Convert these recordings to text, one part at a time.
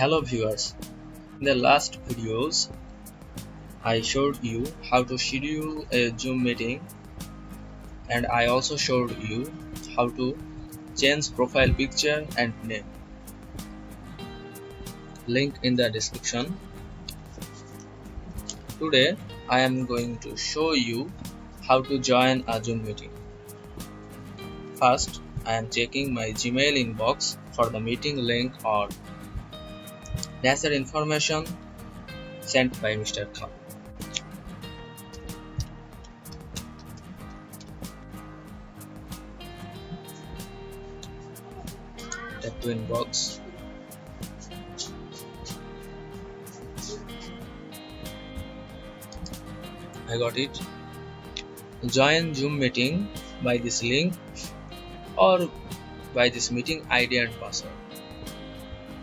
Hello viewers, in the last videos I showed you how to schedule a Zoom meeting, and I also showed you how to change profile picture and name. Link in the description. Today I am going to show you how to join a Zoom meeting. First, I am checking my Gmail inbox for the meeting link or necessary information sent by Mr. Khan. Tap to inbox. I got it. Join Zoom meeting by this link or by this meeting ID and password.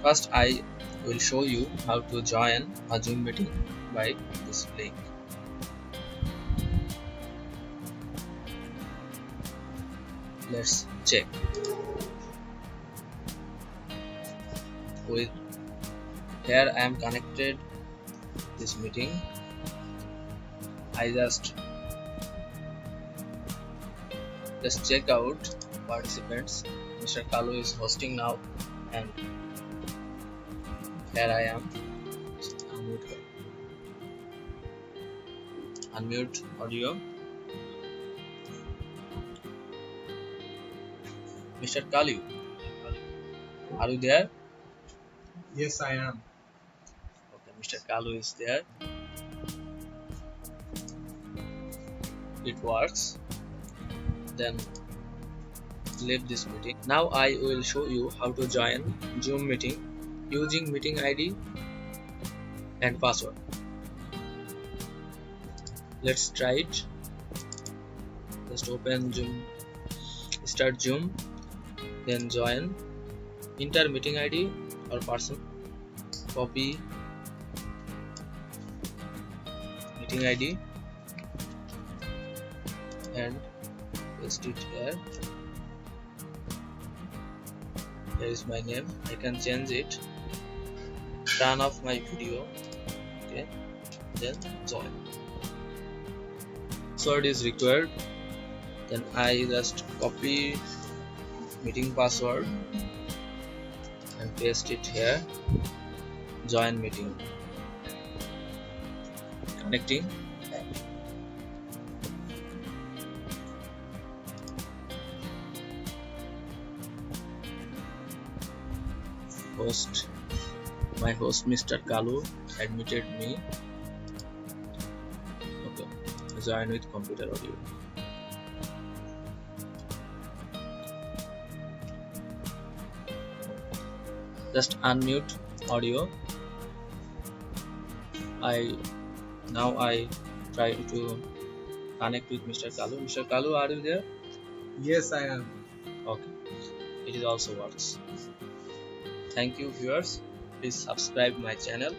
First, I will show you how to join a Zoom meeting by this link. Let's check. With here I am connected this meeting. I just check out participants. Mr. Kalu is hosting now, and here I am. Unmute audio. Mr. Kalu, are you there? Yes, I am. Okay, Mr. Kalu is there. It works. Then leave this meeting. Now I will show you how to join Zoom meeting using meeting ID and password. Let's try it. Just open Zoom, start Zoom, then join. Enter meeting ID or person. Copy meeting ID and paste it here. Here is my name. I can change it. Turn off my video. Okay, then join. Password is required. Then I just copy meeting password and paste it here. Join meeting. Connecting. My host Mr. Kalu admitted me. Okay, join with computer audio. Just unmute audio. I try to connect with Mr. Kalu. Mr. Kalu, are you there? Yes, I am. Okay, it also works. Thank you viewers. Please subscribe my channel.